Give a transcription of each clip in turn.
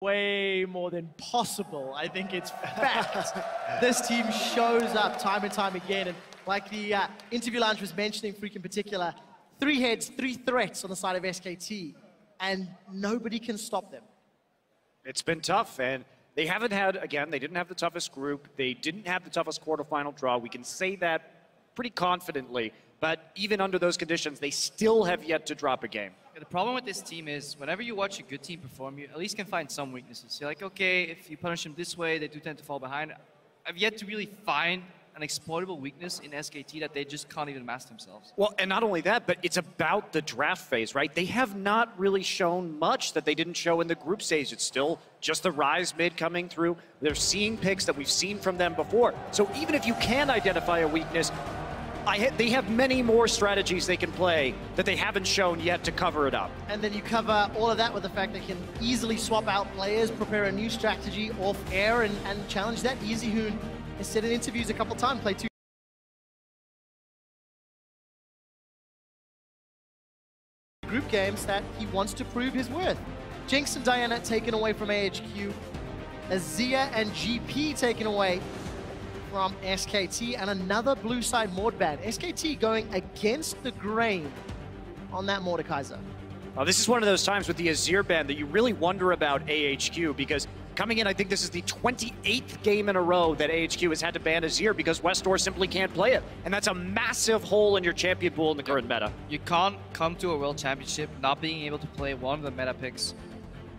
way more than possible. I think it's fact. This team shows up time and time again. And like the interview lounge was mentioning, Freak in particular, 3 heads, 3 threats on the side of SKT, and nobody can stop them. It's been tough, and they haven't had, again, they didn't have the toughest group. They didn't have the toughest quarterfinal draw. We can say that pretty confidently. But even under those conditions, they still have yet to drop a game. The problem with this team is whenever you watch a good team perform, you at least can find some weaknesses. You're like, okay, if you punish them this way, they do tend to fall behind. I've yet to really find an exploitable weakness in SKT that they just can't even master themselves. Well, and not only that, but it's about the draft phase, right? They have not really shown much that they didn't show in the group stage. It's still just the Rise mid coming through. They're seeing picks that we've seen from them before. So even if you can identify a weakness, they have many more strategies they can play that they haven't shown yet to cover it up. And then you cover all of that with the fact they can easily swap out players, prepare a new strategy off air, and challenge that. EasyHoon has said in interviews a couple times, play 2 group games that he wants to prove his worth. Jinx and Diana taken away from AHQ. Azia and GP taken away from SKT, and another blue side Mord ban. SKT going against the grain on that Mordekaiser. Well, this is one of those times with the Azir ban that you really wonder about AHQ, because coming in, I think this is the 28th game in a row that AHQ has had to ban Azir because Westdoor simply can't play it. And that's a massive hole in your champion pool in the current meta. You can't come to a World Championship not being able to play one of the meta picks.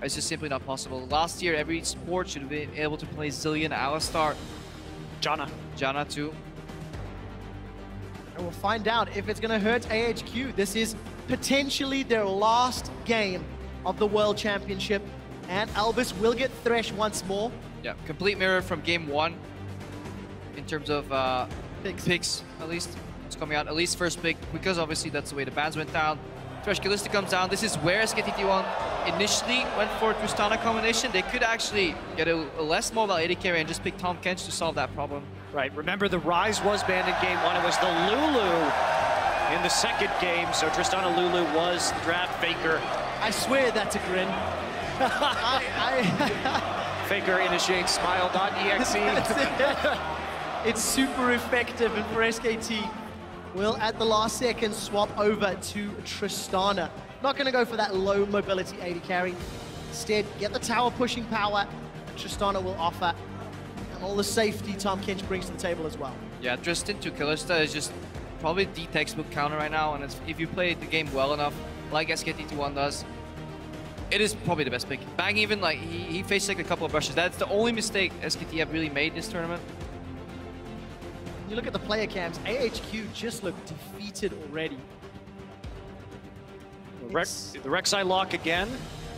It's just simply not possible. Last year, every sport should have been able to play Zillion, Alistar, Janna too. And we'll find out if it's going to hurt AHQ. This is potentially their last game of the World Championship, and Albus will get Thresh once more. Yeah, complete mirror from game 1 in terms of picks, at least. It's coming out, at least first pick, because obviously that's the way the bans went down. Thresh Kalista comes down. This is where SKT T1 initially went for Tristana combination. They could actually get a less mobile AD carry and just pick Tahm Kench to solve that problem. Right, remember the Rise was banned in game 1. It was the Lulu in the second game, so Tristana Lulu was the draft faker. I swear that's a grin. Faker initiate smile.exe. It's super effective, and for SKT, will at the last second swap over to Tristana. Not going to go for that low mobility AD carry. Instead, get the tower pushing power Tristana will offer, and all the safety Tahm Kench brings to the table as well. Yeah, Tristan to Kalista is just probably the textbook counter right now, and if you play the game well enough, like SKT T1 does, it is probably the best pick. Bang even, like, he faced like a couple of rushes. That's the only mistake SKT have really made this tournament. You look at the player cams, AHQ just look defeated already. The Rek'Sai lock again.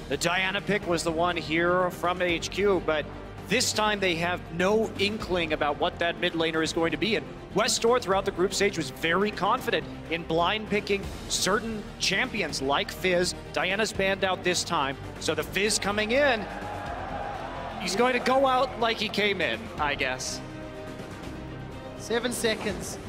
The Diana pick was the one here from AHQ, but this time they have no inkling about what that mid laner is going to be. And Westdoor throughout the group stage was very confident in blind picking certain champions like Fizz. Diana's banned out this time, so the Fizz coming in, he's going to go out like he came in, I guess. 7 seconds.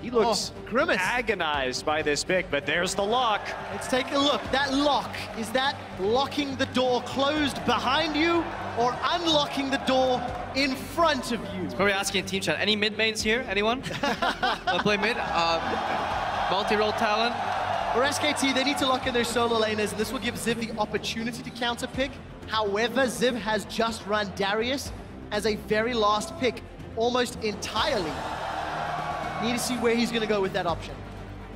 He looks Grimace agonized by this pick, but there's the lock. Let's take a look. That lock, is that locking the door closed behind you or unlocking the door in front of you? Probably asking team chat. Any mid mains here? Anyone? Wanna play mid? Multi-role talent. For SKT, they need to lock in their solo laners, and this will give Ziv the opportunity to counter pick. However, Ziv has just run Darius as a very last pick, almost entirely. Need to see where he's going to go with that option.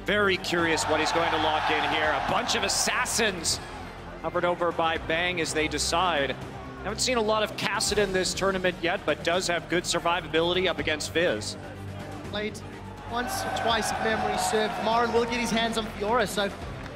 Very curious what he's going to lock in here. A bunch of assassins hovered over by Bang as they decide. Haven't seen a lot of Kassadin this tournament yet, but does have good survivability up against Fizz. Played once or twice if memory served. Marin will get his hands on Fiora, so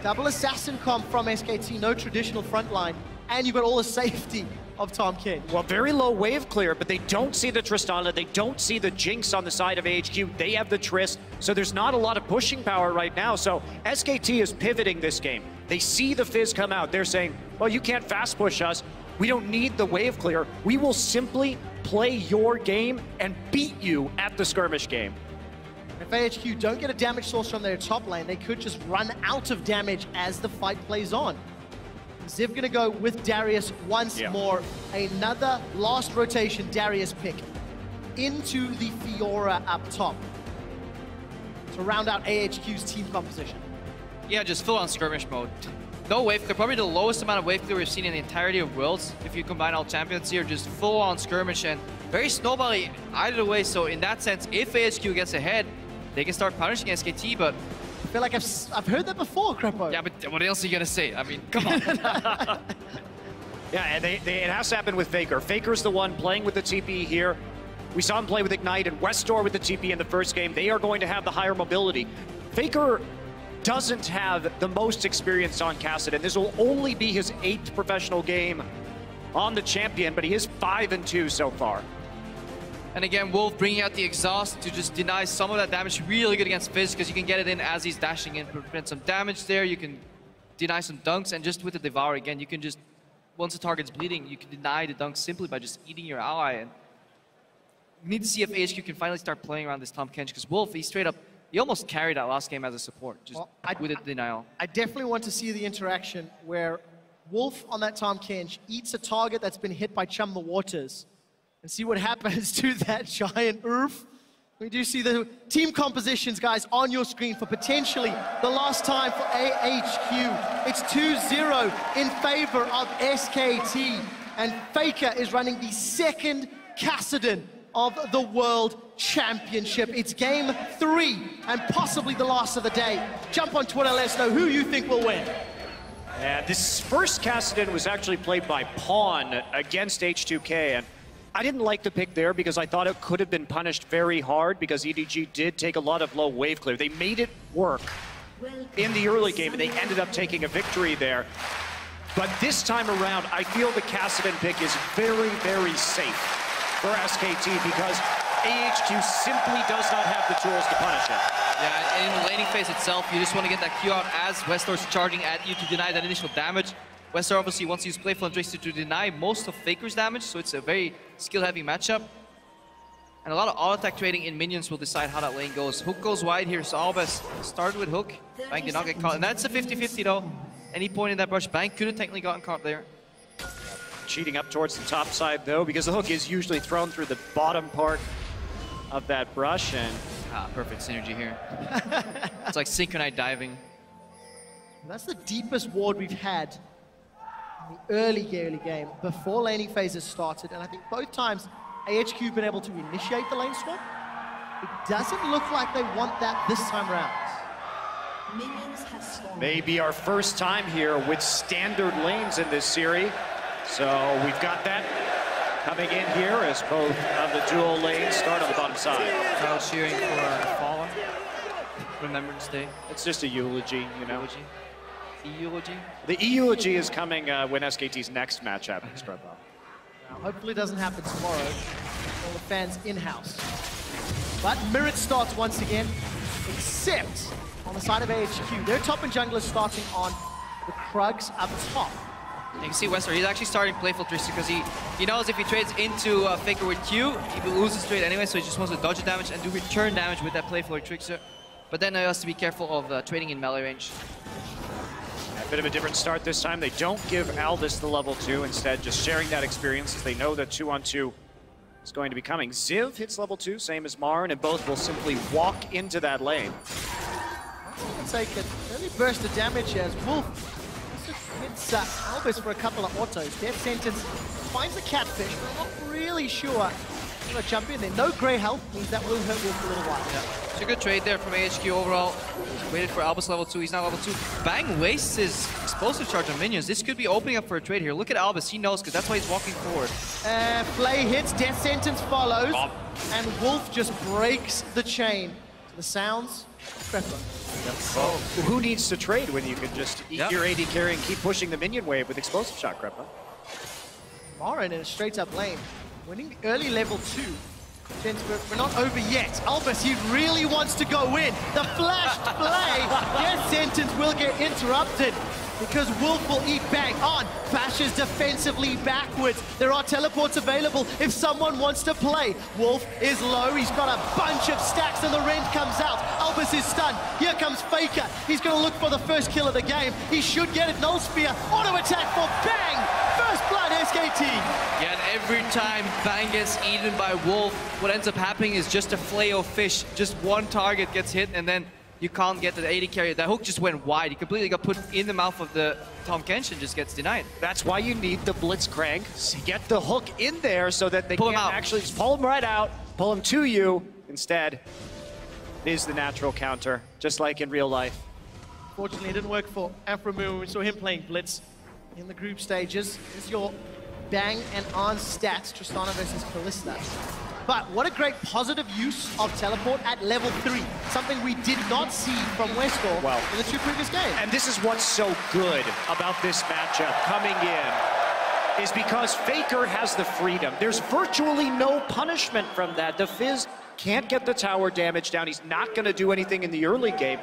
double assassin comp from SKT, no traditional frontline. And you've got all the safety of Tahm Kench. Well, very low wave clear, but they don't see the Tristana, they don't see the Jinx on the side of AHQ, they have the Trist, so there's not a lot of pushing power right now, so SKT is pivoting this game. They see the Fizz come out, they're saying, well, you can't fast push us, we don't need the wave clear, we will simply play your game and beat you at the skirmish game. If AHQ don't get a damage source from their top lane, they could just run out of damage as the fight plays on. Ziv gonna go with Darius once more. Another last rotation Darius pick into the Fiora up top to round out AHQ's team composition. Yeah, just full on skirmish mode. No wave clear, probably the lowest amount of wave clear we've seen in the entirety of Worlds. If you combine all champions here, just full on skirmish and very snowbally either way. So in that sense, if AHQ gets ahead, they can start punishing SKT, but I feel like I've heard that before, Crepo. yeah, but what else are you gonna say? I mean, come on. Yeah, and it has to happen with Faker. Faker's the one playing with the TP here. We saw him play with Ignite and Westor with the TP in the first game. They are going to have the higher mobility. Faker doesn't have the most experience on Kassadin. This will only be his 8th professional game on the champion, but he is 5-2 so far. And again, Wolf bringing out the exhaust to just deny some of that damage. Really good against Fizz because you can get it in as he's dashing in, prevent some damage there. You can deny some dunks, and just with the Devour again, you can just, once the target's bleeding, you can deny the dunks simply by just eating your ally. And we need to see if AHQ can finally start playing around this Tahm Kench, because Wolf, he straight up, he almost carried that last game as a support, just with the denial. I definitely want to see the interaction where Wolf on that Tahm Kench eats a target that's been hit by Chum the Waters and see what happens to that giant Urf. We do see the team compositions, guys, on your screen for potentially the last time for AHQ. It's 2-0 in favor of SKT, and Faker is running the second Kassadin of the World Championship. It's game 3 and possibly the last of the day. Jump on Twitter, let us know who you think will win. And this first Kassadin was actually played by Pawn against H2K, and I didn't like the pick there because I thought it could have been punished very hard because EDG did take a lot of low wave clear. They made it work in the early game and they ended up taking a victory there. But this time around, I feel the Kassadin pick is very, very safe for SKT because AHQ simply does not have the tools to punish it. Yeah, and in the laning phase itself, you just want to get that Q out as Westor's charging at you to deny that initial damage. Westor obviously wants to use Playful and Tracer to deny most of Faker's damage, so it's a very skill-heavy matchup. And a lot of auto-attack trading in minions will decide how that lane goes. Hook goes wide here, so Albus started with Hook. Bang did not get caught, and that's a 50-50 though. Any point in that brush, Bang could have technically gotten caught there. Cheating up towards the top side though, because the Hook is usually thrown through the bottom part of that brush, and perfect synergy here. It's like synchronized diving. And that's the deepest ward we've had in the early game before laning phases started, and I think both times AHQ been able to initiate the lane swap. It doesn't look like they want that this time around. Maybe our first time here with standard lanes in this series. So we've got that coming in here as both of the dual lanes start on the bottom side. Crowd cheering for the Fallen. Remembrance Day. It's just a eulogy, you know. Eulogy? The eulogy is coming when SKT's next match happens, Now, hopefully it doesn't happen tomorrow. All the fans in-house. But Mirror starts once again, except on the side of AHQ. Their top and junglers starting on the Krugs up top. You can see Westor, he's actually starting Playful Trickster because he knows if he trades into Faker with Q, he will lose his trade anyway, so he just wants to dodge the damage and do return damage with that Playful Trickster. But then he has to be careful of trading in melee range. A bit of a different start this time. They don't give Albus the level 2, instead just sharing that experience as they know that 2-on-2 is going to be coming. Ziv hits level 2, same as Marn, and both will simply walk into that lane. Let's take an early burst of damage as Wolf hits Albus for a couple of autos. Death Sentence finds the catfish, but I'm not really sure. I'm gonna jump in there. No grey health means that will hurt Wolf for a little while. Yeah. It's a good trade there from AHQ overall. Waited for Albus level 2, he's now level 2. Bang wastes his explosive charge on minions. This could be opening up for a trade here. Look at Albus, he knows because that's why he's walking forward. Play hits, Death Sentence follows, and Wolf just breaks the chain. To the sounds, Prepper. Well, who needs to trade when you can just eat your AD carry and keep pushing the minion wave with explosive shot, Crepa? Morin in a straight up lane, winning the early level 2. Gents, we're not over yet. Albus, he really wants to go in. The flashed play. Death Sentence will get interrupted. because Wolf will eat bang on. Fashes defensively backwards. There are teleports available if someone wants to play. Wolf is low. He's got a bunch of stacks and the rend comes out. Albus is stunned. Here comes Faker. He's going to look for the first kill of the game. He should get it. Null Spear. Auto attack for bang. First blood SKT. Yeah, and every time Bang gets eaten by Wolf, what ends up happening is just a flay of fish. Just one target gets hit and then you can't get the AD carry. That hook just went wide. He completely got put in the mouth of the Tahm Kench and just gets denied. That's why you need the Blitzcrank to get the hook in there so that they Pull him can't out. actually just pull him right out, pull him to you. Instead, it is the natural counter, just like in real life. Fortunately, it didn't work for Afromoon when we saw him playing Blitz in the group stages. This is your Bang and on stats, Tristana versus Kalista. But what a great positive use of teleport at level 3. Something we did not see from Westor in the 2 previous games. And this is what's so good about this matchup coming in, is because Faker has the freedom. There's virtually no punishment from that. The Fizz can't get the tower damage down. He's not going to do anything in the early game.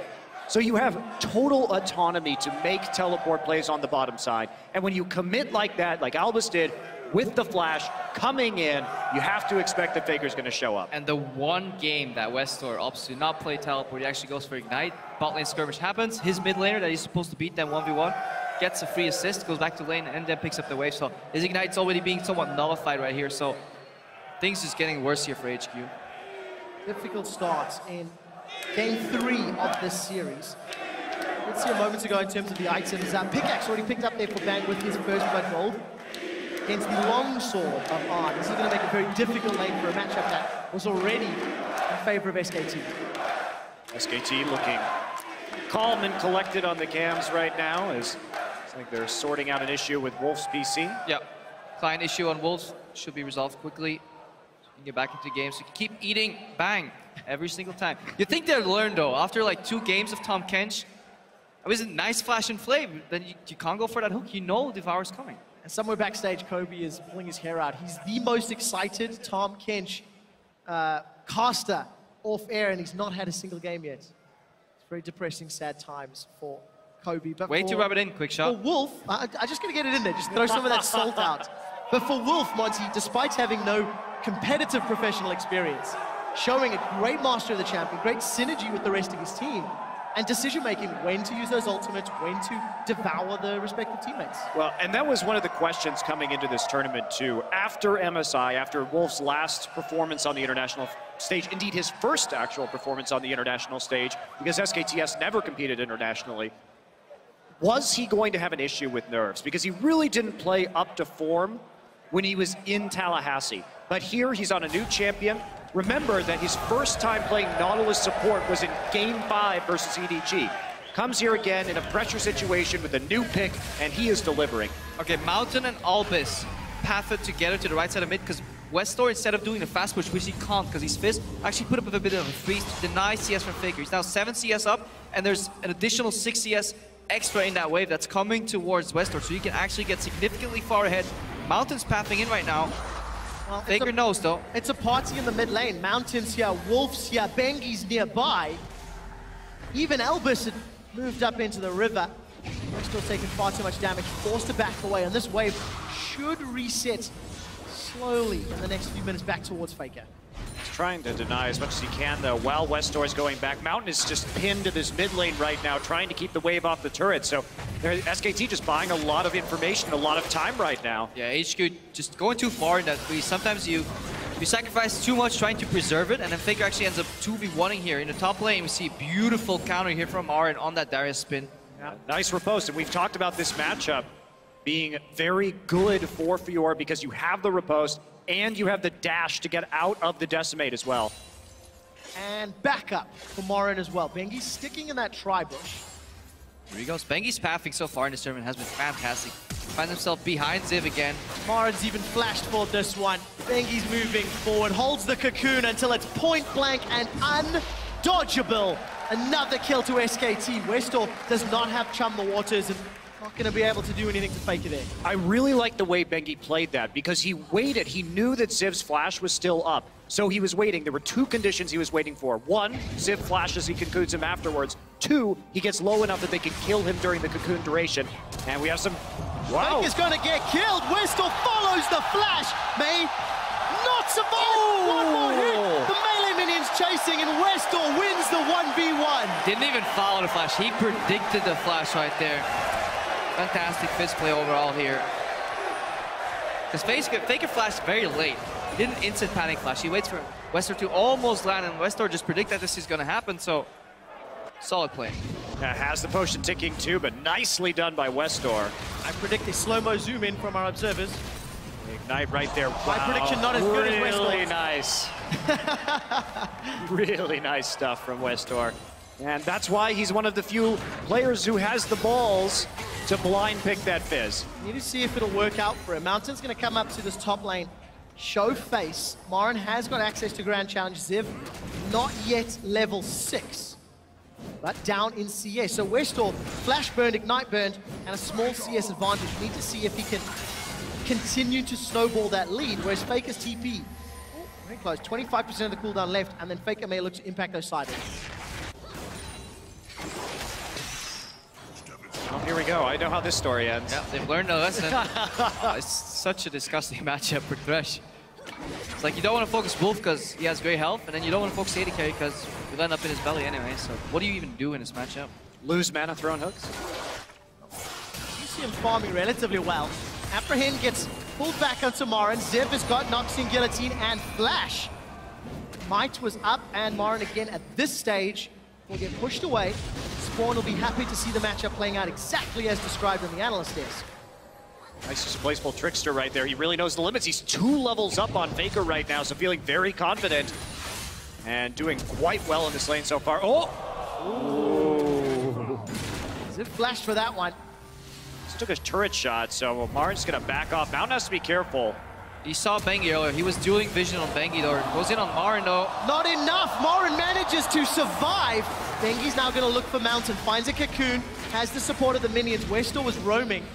So you have total autonomy to make teleport plays on the bottom side. And when you commit like that, like Albus did, with the flash coming in, you have to expect that Faker's going to show up. And the one game that Westor opts to not play teleport, he actually goes for Ignite. Bot lane skirmish happens. His mid laner that he's supposed to beat them 1v1 gets a free assist, goes back to lane, and then picks up the wave. So his Ignite's already being somewhat nullified right here. So things just getting worse here for HQ. Difficult starts in game 3 of this series. Let's see a moment ago in terms of the items. Pickaxe already picked up there for Bang with his first blood gold. Against the longsword of Ard. This is going to make a very difficult lane for a matchup that was already in favor of SKT. SKT looking calm and collected on the cams right now, as it's like they're sorting out an issue with Wolf's PC. Yeah, client issue on Wolves should be resolved quickly. So you can get back into the game, so you can keep eating Bang every single time. You think they'll learn though, after like 2 games of Tahm Kench, it was a nice flash and flame, then you can't go for that hook, you know Devour's coming. And somewhere backstage, Kobe is pulling his hair out. He's the most excited Tahm Kench caster off air, and he's not had a single game yet. It's very depressing, sad times for Kobe. But Way to rub it in, quick shot. For Wolf, I just gotta get it in there, just throw some of that salt out. But for Wolf, Monty, despite having no competitive professional experience, showing a great master of the champion, great synergy with the rest of his team, and decision-making, when to use those ultimates, when to devour the respective teammates. Well, and that was one of the questions coming into this tournament, too. After MSI, after Wolf's last performance on the international stage, indeed his first actual performance on the international stage, because SKTS never competed internationally, was he going to have an issue with nerves? Because he really didn't play up to form when he was in Tallahassee. But here, he's on a new champion. Remember that his first time playing Nautilus support was in Game 5 versus EDG. Comes here again in a pressure situation with a new pick, and he is delivering. Okay, Mountain and Albus pathed together to the right side of mid, because Westor, instead of doing the fast push, which he can't because he's Fizz, actually put up a bit of a freeze to deny CS from Faker. He's now 7 CS up, and there's an additional 6 CS extra in that wave that's coming towards Westor, so you can actually get significantly far ahead. Mountain's pathing in right now. Well, Faker knows, though. It's a party in the mid lane. Mountains here, Wolves here, Bengi's nearby. Even Albus had moved up into the river. They're still taking far too much damage, forced to back away, and this wave should reset slowly in the next few minutes back towards Faker. He's trying to deny as much as he can, though, while Westor is going back. Mountain is just pinned to this mid lane right now, trying to keep the wave off the turret. So SKT just buying a lot of information, a lot of time right now. Yeah, HQ just going too far in that freeze. Sometimes you sacrifice too much trying to preserve it, and then Faker actually ends up 2v1ing here. In the top lane, we see a beautiful counter here from Aren on that Darius spin. Yeah, nice riposte, and we've talked about this matchup being very good for Fiora because you have the riposte, and you have the dash to get out of the decimate as well. And backup for Morin as well. Bengi's sticking in that tri-bush. Here he goes. Bengi's pathing so far in this tournament has been fantastic. Finds himself behind Ziv again. Morin's even flashed for this one. Bengi's moving forward, holds the cocoon until it's point blank and undodgeable. Another kill to SKT. Westor does not have Chum the Waters and not going to be able to do anything to Faker there. I really like the way Bengi played that because he waited. He knew that Ziv's flash was still up. So he was waiting. There were 2 conditions he was waiting for. 1, Ziv flashes, he concludes him afterwards. 2, he gets low enough that they can kill him during the cocoon duration. And we have some... Wow. Fake is going to get killed. Westall follows the flash. May not survive. One more hit. The melee minions chasing, and Westall wins the 1v1. Didn't even follow the flash. He predicted the flash right there. Fantastic fist play overall here. Because Faker flashed very late. He didn't instant panic flash. He waits for Westor to almost land, and Westor just predicted this is going to happen, so solid play. Has the potion ticking too, but nicely done by Westor. I predict a slow-mo zoom in from our observers. Ignite right there. Wow. My prediction not as good as Westor. Really nice. Really nice stuff from Westor. And that's why he's one of the few players who has the balls to blind pick that Fizz. Need to see if it'll work out for him. Mountain's going to come up to this top lane, show face. Marin has got access to Grand Challenge. Ziv, not yet level 6. But down in CS. So Westall, flash burned, ignite burned, and a small CS advantage. We need to see if he can continue to snowball that lead, whereas Faker's TP, very close, 25% of the cooldown left, and then Faker may look to impact those side lanes. Oh, here we go. I know how this story ends. Yeah, they've learned a lesson. Oh, it's such a disgusting matchup for Thresh. It's like you don't want to focus Wolf because he has great health, and then you don't want to focus AD carry because you'll end up in his belly anyway. So what do you even do in this matchup? Lose mana throwing hooks. You see him farming relatively well. Apprehend gets pulled back onto Marin. Ziv has got Noxian Guillotine and Flash. Might was up, and Marin again at this stage will get pushed away. Spawn will be happy to see the matchup playing out exactly as described on the analyst desk. Nice displaceable Trickster right there. He really knows the limits. He's 2 levels up on Faker right now, so feeling very confident and doing quite well in this lane so far. Oh! Ooh. Ziv flashed for that one. Just took a turret shot, so Marin's gonna back off. Mountain has to be careful. He saw Bengi earlier. He was doing vision on Bengi, though. Goes in on Marin, though. Not enough. Marin manages to survive. Bengi's now going to look for Mountain. Finds a cocoon. Has the support of the minions. Westor was roaming,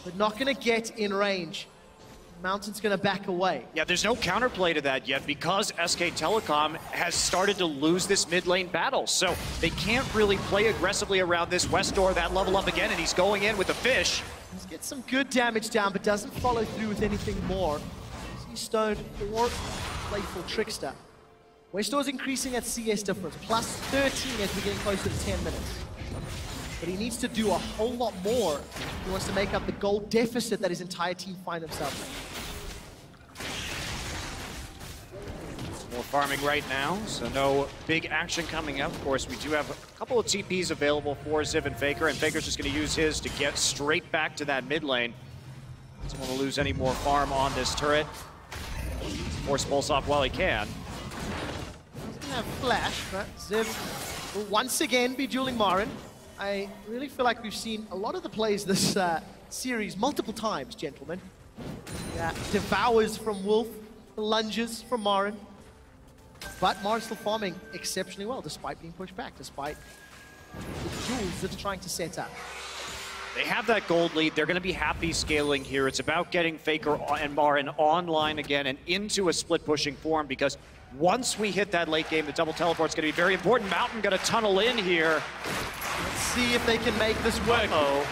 but not going to get in range. Mountain's going to back away. Yeah, there's no counterplay to that yet because SK Telecom has started to lose this mid lane battle. So they can't really play aggressively around this Westor. That level up again, and he's going in with the fish. He's get some good damage down, but doesn't follow through with anything more. He's stoned or playful Trickster. Westor's increasing at CS difference, plus 13 as we're getting closer to 10 minutes. But he needs to do a whole lot more if he wants to make up the gold deficit that his entire team find themselves in. More farming right now, so no big action coming up. Of course, we do have a couple of TPs available for Ziv and Faker's just going to use his to get straight back to that mid lane. Doesn't want to lose any more farm on this turret. Force pulse off while he can. Doesn't have flash, but Ziv will once again be dueling Marin. I really feel like we've seen a lot of the plays this series multiple times, gentlemen. Yeah, devours from Wolf, lunges from Marin. But Marin's still farming exceptionally well, despite being pushed back, despite the duels that are trying to set up. They have that gold lead. They're going to be happy scaling here. It's about getting Faker and Marin online again and into a split pushing form, because once we hit that late game, the double teleport's going to be very important. Mountain going to tunnel in here. Let's see if they can make this work.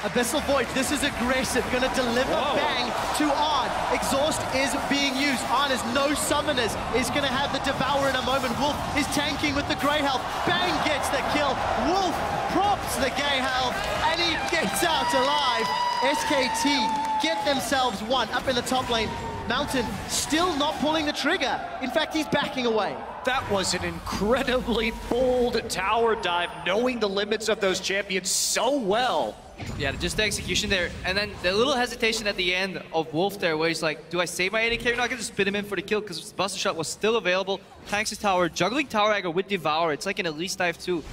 Abyssal Void, this is aggressive. Going to deliver bang to On. Exhaust is being used. On has no summoners. Is going to have the Devour in a moment. Wolf is tanking with the Grey Health. Bang gets the kill. Wolf props the Gay Health, and he gets out alive. SKT get themselves one up in the top lane. Mountain still not pulling the trigger. In fact, he's backing away. That was an incredibly bold tower dive, knowing the limits of those champions so well. Yeah, just the execution there. And then the little hesitation at the end of Wolf there, where he's like, do I save my AD carry? No, I can just spit him in for the kill, because Buster Shot was still available. Tanks his tower, juggling tower aggro with Devour. It's like an Elise dive too.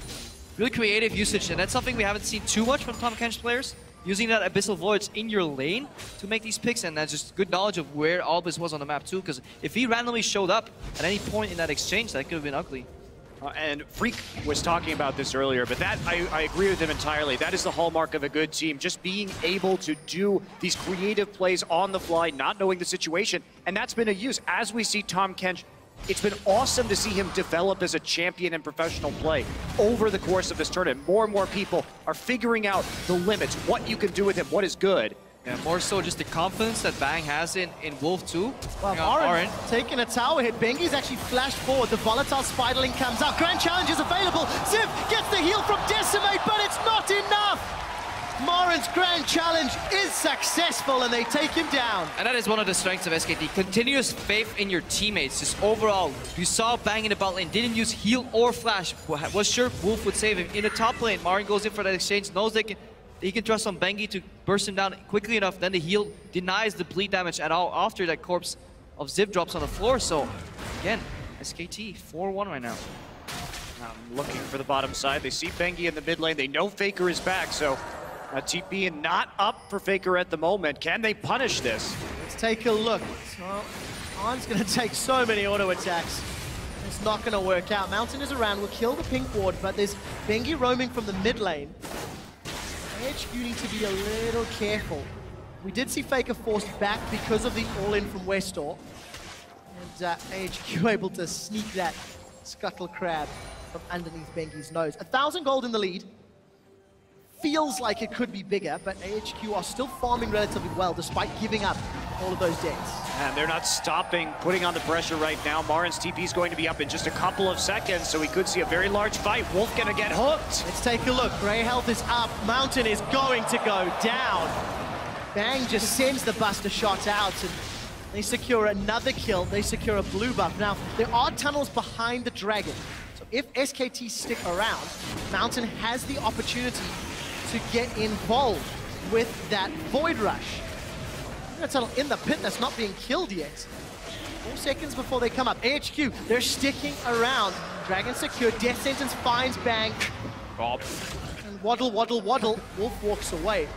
Really creative usage, and that's something we haven't seen too much from Tahm Kench players. Using that Abyssal Voids in your lane to make these picks, and that's just good knowledge of where Albus was on the map too, because if he randomly showed up at any point in that exchange, that could have been ugly. And Freak was talking about this earlier, but that I agree with him entirely. That is the hallmark of a good team, just being able to do these creative plays on the fly, not knowing the situation, and that's been a use. As we see Tahm Kench It's been awesome to see him develop as a champion in professional play over the course of this tournament. More and more people are figuring out the limits, what you can do with him, what is good. Yeah, more so just the confidence that Bang has in Wolf too. Well, Oren taking a tower hit. Bengi's actually flashed forward. The volatile Spiderling comes out. Grand Challenge is available. Ziv gets the heal from Decimate, but it's not enough. Morin's Grand Challenge is successful, and they take him down. And that is one of the strengths of SKT. Continuous faith in your teammates. Just overall, you saw Bang in the bot lane, didn't use heal or flash. Was sure Wolf would save him. In the top lane, Morin goes in for that exchange, knows he can trust on Bengi to burst him down quickly enough. Then the heal denies the bleed damage at all after that corpse of Ziv drops on the floor. So, again, SKT 4-1 right now. Looking for the bottom side. They see Bengi in the mid lane. They know Faker is back, so TP and not up for Faker at the moment. Can they punish this? Let's take a look. So, Arn's going to take so many auto attacks. It's not going to work out. Mountain is around, will kill the pink ward, but there's Bengi roaming from the mid lane. AHQ need to be a little careful. We did see Faker forced back because of the all-in from Westor. And AHQ able to sneak that scuttle crab from underneath Bengi's nose. 1,000 gold in the lead. Feels like it could be bigger, but AHQ are still farming relatively well despite giving up all of those days. And they're not stopping, putting on the pressure right now. Marin's TP is going to be up in just a couple of seconds, so we could see a very large fight. Wolf gonna get hooked. Let's take a look. Grey health is up. Mountain is going to go down. Bang just sends the Buster shot out, and they secure another kill. They secure a blue buff. Now, there are tunnels behind the Dragon. So if SKT stick around, Mountain has the opportunity to get involved with that Void Rush. A tunnel in the pit that's not being killed yet. 4 seconds before they come up. AHQ, they're sticking around. Dragon secure, Death Sentence finds Bang. And waddle, waddle, waddle. Wolf walks away.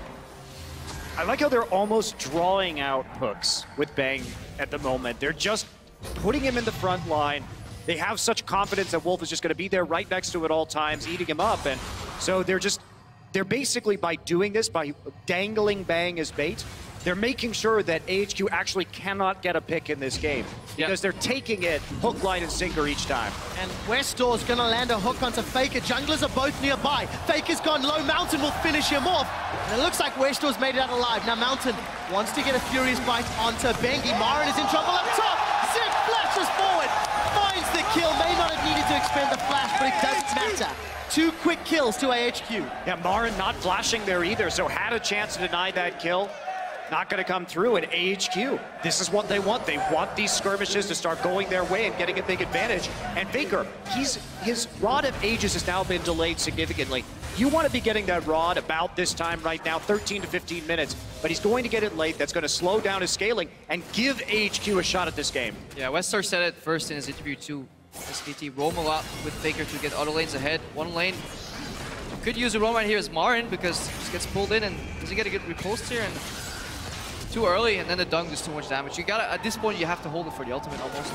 I like how they're almost drawing out hooks with Bang at the moment. They're just putting him in the front line. They have such confidence that Wolf is just going to be there right next to it at all times, eating him up. And so they're basically, by doing this, by dangling Bang as bait, they're making sure that AHQ actually cannot get a pick in this game. Because they're taking it hook, line, and sinker each time. And Westor's gonna land a hook onto Faker. Junglers are both nearby. Faker's gone low. Mountain will finish him off. And it looks like Westor's made it out alive. Now Mountain wants to get a furious bite onto Bengi. Marin is in trouble up top. Ziv flashes forward. Finds the kill. May not have needed to expend the flash, but it doesn't matter. 2 quick kills to AHQ. Yeah, Marin not flashing there either, so had a chance to deny that kill. Not going to come through. And AHQ, this is what they want. They want these skirmishes to start going their way and getting a big advantage. And Faker, his Rod of Ages has now been delayed significantly. You want to be getting that Rod about this time right now, 13 to 15 minutes. But he's going to get it late. That's going to slow down his scaling and give AHQ a shot at this game. Yeah, Westor said it first in his interview too. SKT roam a lot with Faker to get other lanes ahead. One lane could use a roam right here as Marin because he just gets pulled in and doesn't get a good riposte here. And too early, and then the dung does too much damage. You gotta, at this point, you have to hold it for the ultimate almost.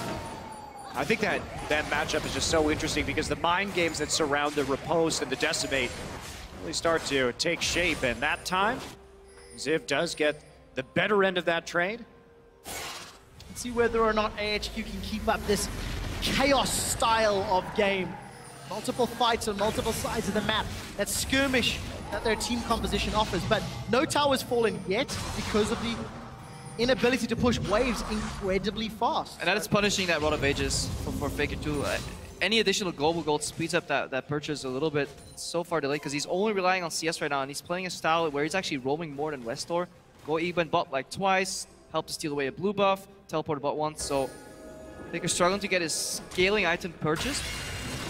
I think that matchup is just so interesting because the mind games that surround the riposte and the decimate really start to take shape. And that time, Ziv does get the better end of that trade. Let's see whether or not AHQ can keep up this chaos style of game. Multiple fights on multiple sides of the map. That skirmish that their team composition offers, but no towers fallen yet because of the inability to push waves incredibly fast. And that is punishing that Rod of Ages for Faker too. Any additional global gold speeds up that purchase a little bit. It's so far delayed because he's only relying on CS right now, and he's playing a style where he's actually roaming more than Westor. Go even bot like twice, help to steal away a blue buff, teleport bot once, so Faker's struggling to get his scaling item purchased.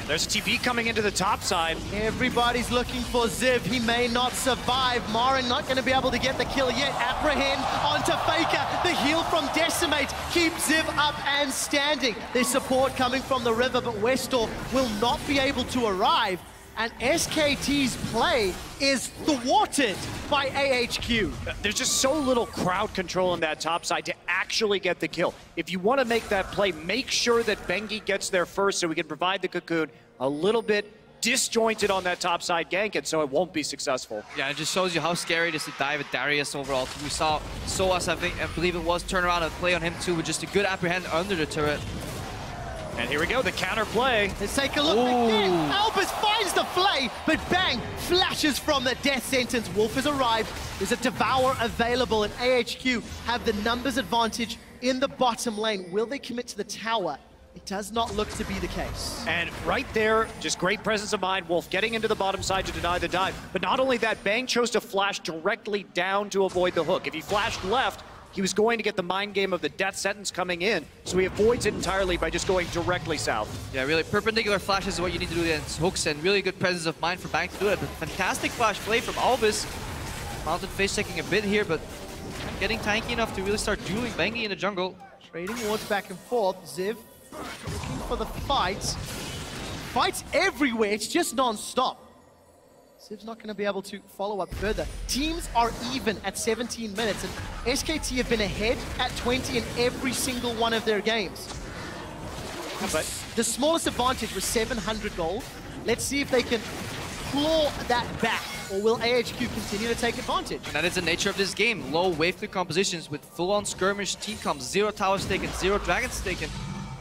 There's a TP coming into the top side. Everybody's looking for Ziv. He may not survive. Marin not going to be able to get the kill yet. Apprehend onto Faker. The heal from Decimate keeps Ziv up and standing. There's support coming from the river, but Westor will not be able to arrive. And SKT's play is thwarted by AHQ. There's just so little crowd control on that top side to actually get the kill. If you want to make that play, make sure that Bengi gets there first so we can provide the Cocoon a little bit disjointed on that top side gank, and so it won't be successful. Yeah, it just shows you how scary it is to dive at Darius overall. We saw Soas, I believe it was, turn around and play on him too with just a good apprehend under the turret. And here we go, the counter play. Let's take a look again. Albus finds the flay, but bang, flashes from the death sentence. Wolf has arrived. There's a Devour available, and AHQ have the numbers advantage in the bottom lane. Will they commit to the tower? It does not look to be the case. And right there, just great presence of mind. Wolf getting into the bottom side to deny the dive. But not only that, Bang chose to flash directly down to avoid the hook. If he flashed left, he was going to get the mind game of the death sentence coming in, so he avoids it entirely by just going directly south. Yeah, really, perpendicular flashes is what you need to do against hooks, and really good presence of mind for Bang to do it. But fantastic flash play from Albus. Mountain face taking a bit here, but getting tanky enough to really start dueling Bangy in the jungle. Trading wards back and forth. Ziv looking for the fights. Fights everywhere, it's just non-stop. Ziv's not going to be able to follow up further. Teams are even at 17 minutes, and SKT have been ahead at 20 in every single one of their games. But The smallest advantage was 700 gold. Let's see if they can claw that back, or will AHQ continue to take advantage? And that is the nature of this game. Low wave clear compositions with full-on skirmish team comps. 0 towers taken, 0 dragons taken,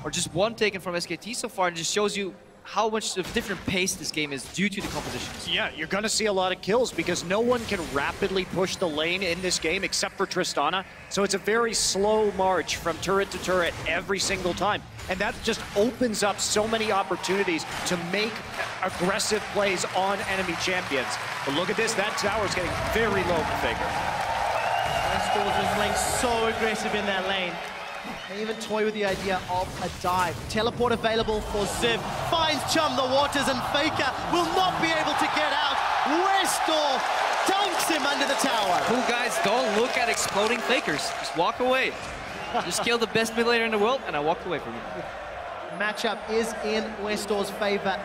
or just 1 taken from SKT so far. And it just shows you how much of different pace this game is due to the compositions. yeah, you're going to see a lot of kills because no one can rapidly push the lane in this game except for Tristana. So it's a very slow march from turret to turret every single time. And that just opens up so many opportunities to make aggressive plays on enemy champions. But look at this, that tower's getting very low for Faker. Westall's been playing so aggressive in that lane. They even toy with the idea of a dive. Teleport available for Ziv. Finds Chum the waters, and Faker will not be able to get out. Westall dunks him under the tower. Cool guys, don't look at exploding Fakers. Just walk away. Just kill the best mid laner in the world, and I walked away from you. Matchup is in Westall's favor.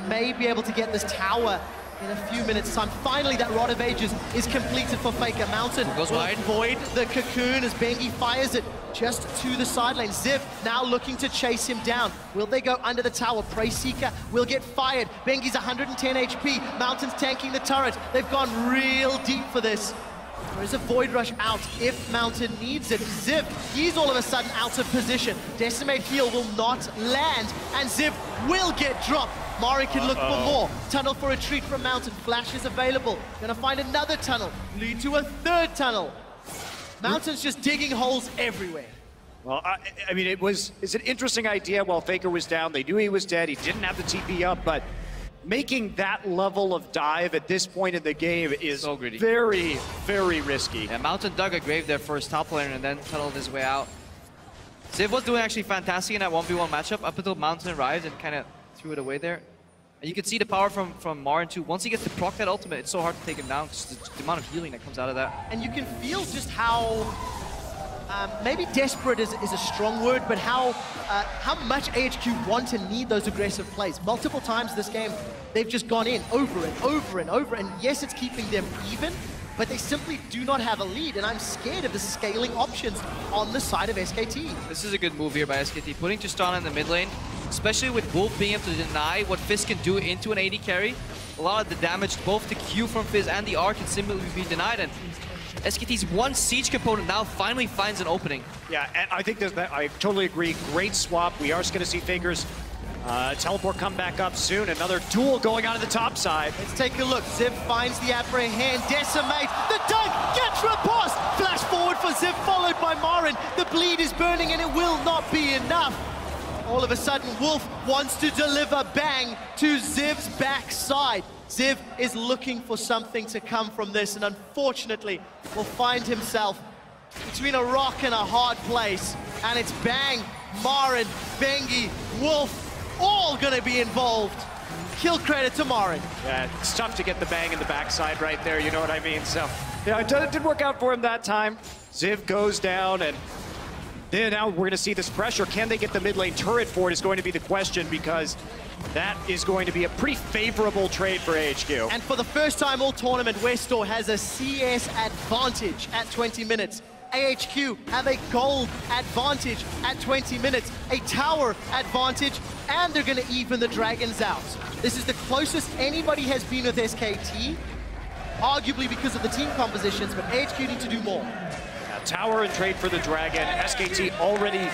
May be able to get this tower in a few minutes' time. Finally, that Rod of Ages is completed for Faker. Mountain Goes will wide. avoid the cocoon as Bengi fires it just to the sideline. Ziv now looking to chase him down. Will they go under the tower? Prey Seeker will get fired. Bengi's 110 HP. Mountain's tanking the turret. They've gone real deep for this. There is a Void Rush out if Mountain needs it. Ziv, he's all of a sudden out of position. Decimate heal will not land, and Ziv will get dropped. Mari can look for more. Tunnel for retreat from Mountain. Flash is available. Gonna find another tunnel. Lead to a third tunnel. Mountain's just digging holes everywhere. Well, I mean, it's an interesting idea. While Faker was down, they knew he was dead. He didn't have the TP up, but making that level of dive at this point in the game is So greedy. very, very risky. Yeah, Mountain dug a grave there for his top laner and then tunneled his way out. Ziv was doing actually fantastic in that 1v1 matchup up until Mountain arrived and kind of threw it away there. And you can see the power from Marin too. Once he gets to proc that ultimate, it's so hard to take him down because the amount of healing that comes out of that. And you can feel just how, maybe desperate is a strong word, but how much AHQ want and need those aggressive plays. Multiple times this game, they've just gone in over and over and over. And yes, it's keeping them even, but they simply do not have a lead. And I'm scared of the scaling options on the side of SKT. This is a good move here by SKT, putting Tristana in the mid lane, especially with Wolf being able to deny what Fizz can do into an AD carry. A lot of the damage, both the Q from Fizz and the R, can simply be denied. And SKT's one siege component now finally finds an opening. Yeah, and I think I totally agree. Great swap. We are going to see Faker's teleport come back up soon. Another duel going on the top side. Let's take a look. Ziv finds the apprehend, decimate, the dunk, gets repulsed. Flash forward for Ziv, followed by Marin. The bleed is burning and it will not be enough. All of a sudden, Wolf wants to deliver bang to Ziv's backside. Ziv is looking for something to come from this, and unfortunately will find himself between a rock and a hard place. And it's bang, Marin, Bengi, Wolf, all gonna be involved. Kill credit to Marin. Yeah, it's tough to get the bang in the backside right there, you know what I mean? So, yeah, it didn't work out for him that time. Ziv goes down, and then now we're gonna see this pressure. Can they get the mid lane turret for it is going to be the question, because that is going to be a pretty favorable trade for AHQ. And for the first time all tournament, Westall has a CS advantage at 20 minutes. AHQ have a gold advantage at 20 minutes, a tower advantage, and they're gonna even the dragons out. This is the closest anybody has been with SKT, arguably because of the team compositions, but AHQ need to do more. Yeah, tower and trade for the dragon. SKT already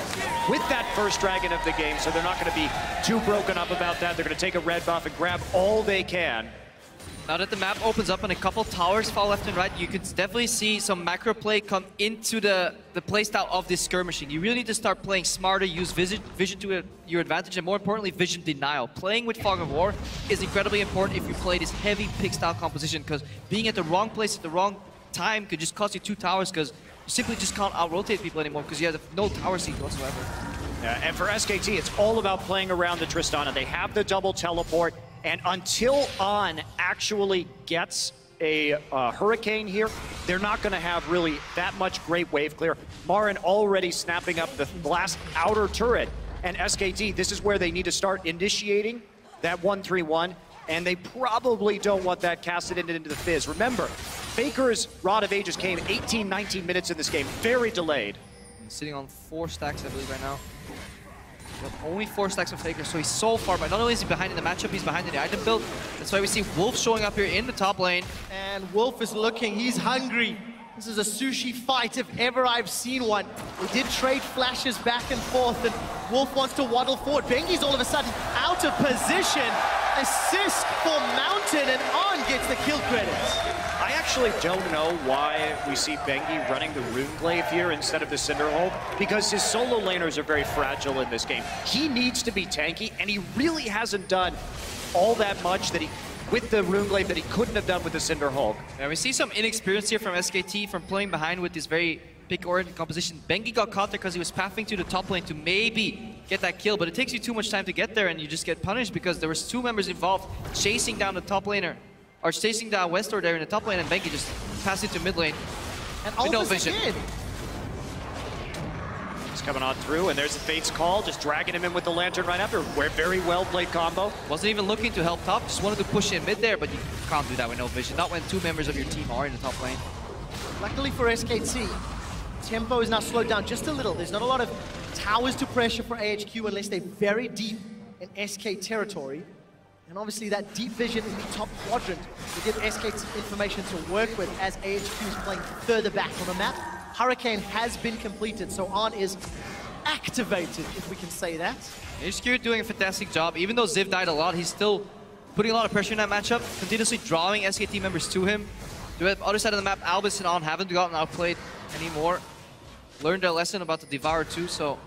with that first dragon of the game, so they're not going to be too broken up about that. They're going to take a red buff and grab all they can. Now that the map opens up and a couple towers fall left and right, you could definitely see some macro play come into the playstyle of this skirmishing. You really need to start playing smarter, use vision to your advantage, and more importantly, vision denial. Playing with Fog of War is incredibly important if you play this heavy pick style composition, because being at the wrong place at the wrong time could just cost you 2 towers, because you simply just can't out-rotate people anymore because you have no tower seed whatsoever. Yeah, and for SKT, it's all about playing around the Tristana. They have the double teleport. And until On actually gets a Hurricane here, they're not going to have really that much great wave clear. Marin already snapping up the last outer turret. And SKT, this is where they need to start initiating that 1-3-1. And they probably don't want that casted into the Fizz. Remember, Faker's Rod of Ages came 18, 19 minutes in this game. Very delayed. He's sitting on 4 stacks, I believe, right now. But only 4 stacks of Faker, so he's so far behind. Not only is he behind in the matchup, he's behind in the item build. That's why we see Wolf showing up here in the top lane. And Wolf is looking, he's hungry. This is a sushi fight if ever I've seen one. They did trade flashes back and forth, and Wolf wants to waddle forward. Bengi's all of a sudden out of position. Assist for Mountain, and On gets the kill credits. I actually don't know why we see Bengi running the Runeglaive here instead of the Cinderhulk, because his solo laners are very fragile in this game. He needs to be tanky, and he really hasn't done all that much that he with the Runeglaive that he couldn't have done with the Cinderhulk. Yeah, we see some inexperience here from SKT from playing behind with this very pick-oriented composition. Bengi got caught there because he was pathing to the top lane to maybe get that kill, but it takes you too much time to get there, and you just get punished because there was 2 members involved chasing down the top laner, or chasing down Westor there in the top lane, and Bengi just passed it to mid lane. And with no vision. He's coming on through, and there's the Fate's Call, just dragging him in with the Lantern right after. Very well played combo. Wasn't even looking to help top, just wanted to push in mid there, but you can't do that with no vision. Not when 2 members of your team are in the top lane. Luckily for SKT, tempo is now slowed down just a little. There's not a lot of towers to pressure for AHQ unless they're very deep in SK territory. And obviously that deep vision in the top quadrant will give SKT information to work with as AHQ is playing further back on the map. Hurricane has been completed, so On is activated, if we can say that. AHQ doing a fantastic job. Even though Ziv died a lot, he's still putting a lot of pressure in that matchup, continuously drawing SKT members to him. The other side of the map, Albus and On haven't gotten outplayed anymore. Learned their lesson about the Devourer too, so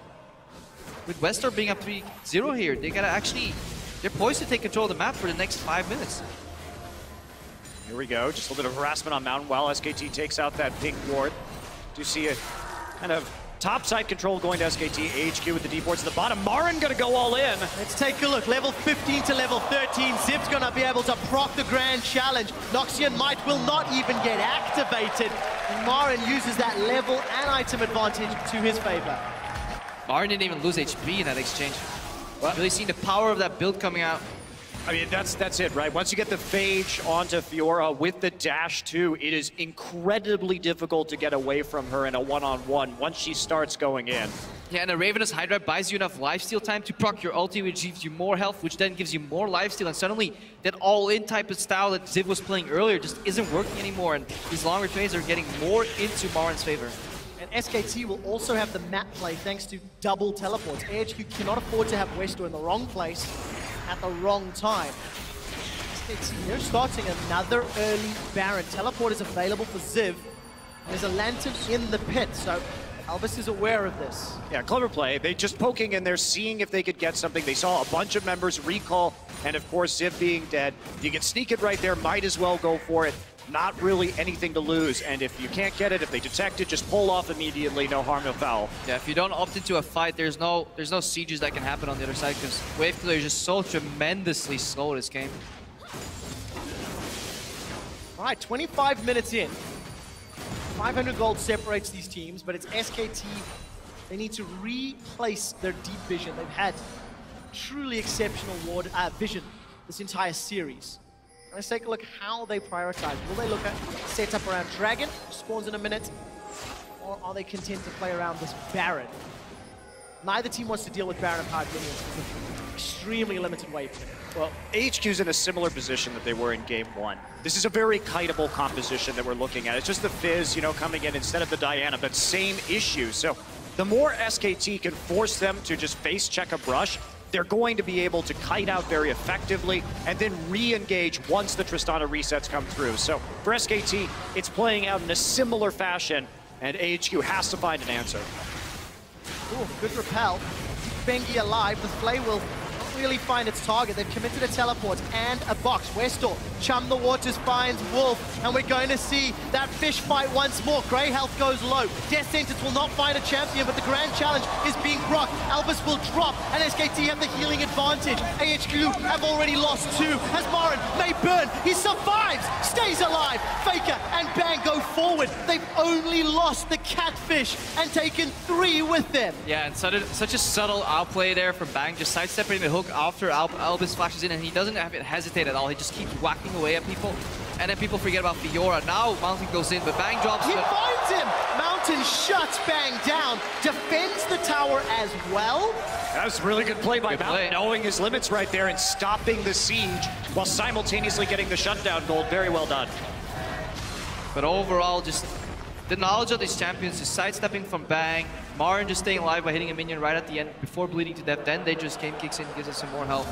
with Westor being up 3-0 here, they gotta actually, they're poised to take control of the map for the next 5 minutes. Here we go, just a little bit of harassment on Mountain while SKT takes out that pink ward. Do see a kind of topside control going to SKT, AHQ with the deep wards at the bottom. Marin gonna go all in. Let's take a look, level 15 to level 13. Zip's gonna be able to proc the grand challenge. Noxian Might will not even get activated. And Marin uses that level and item advantage to his favor. Marin didn't even lose HP in that exchange. Really seeing the power of that build coming out. I mean, that's it, right? Once you get the Phage onto Fiora with the dash too, it is incredibly difficult to get away from her in a one-on-one once she starts going in. Yeah, and a Ravenous Hydra buys you enough lifesteal time to proc your ulti, which gives you more health, which then gives you more lifesteal, and suddenly that all-in type of style that Ziv was playing earlier just isn't working anymore, and these longer trades are getting more into Marin's favor. And SKT will also have the map play thanks to double teleports. AHQ cannot afford to have Westor in the wrong place at the wrong time. SKT, they're starting another early Baron. Teleport is available for Ziv. There's a Lantern in the pit, so Albus is aware of this. Yeah, clever play. They just poking in there, seeing if they could get something. They saw a bunch of members recall, and of course Ziv being dead. You can sneak it right there, might as well go for it. Not really anything to lose, and if you can't get it, if they detect it, just pull off immediately, no harm, no foul. Yeah, if you don't opt into a fight, there's no sieges that can happen on the other side, because wave clear is just so tremendously slow this game. All right, 25 minutes in. 500 gold separates these teams, but it's SKT. They need to replace their deep vision. They've had truly exceptional vision this entire series. Let's take a look how they prioritize. Will they look at setup around Dragon, spawns in a minute, or are they content to play around this Baron? Neither team wants to deal with Baron of hard minions. It's extremely limited wave clear. Well, AHQ's in a similar position that they were in game one. This is a very kiteable composition that we're looking at. It's just the Fizz, you know, coming in instead of the Diana, but same issue. So the more SKT can force them to just face check a brush, they're going to be able to kite out very effectively and then re-engage once the Tristana resets come through. So for SKT, it's playing out in a similar fashion, and AHQ has to find an answer. Ooh, good repel. Bengi alive. The Flay will not really find its target. They've committed a teleport and a box. Westor, Chum the Waters finds Wolf, and we're going to see that fish fight once more. Grey health goes low. Death Sentence will not find a champion, but the grand challenge is being blocked. Albus will drop, and SKT have the healing advantage. AHQ have already lost 2. As Marin may burn, he survives, stays alive. Faker and Bang go forward. They've only lost the Catfish and taken 3 with them. Yeah, and such a subtle outplay there from Bang, just sidestepping the hook after Albus flashes in, and he doesn't have it hesitate at all. He just keeps whacking away at people, and then people forget about Fiora. Now Mountain goes in, but Bang drops. He finds him! Mountain shuts Bang down, defends the tower as well. That was a really good play by Mountain, knowing his limits right there and stopping the siege while simultaneously getting the shutdown gold. Very well done. But overall, just the knowledge of these champions, just sidestepping from Bang, Marin just staying alive by hitting a minion right at the end before bleeding to death, then they just game kicks in, gives us some more health.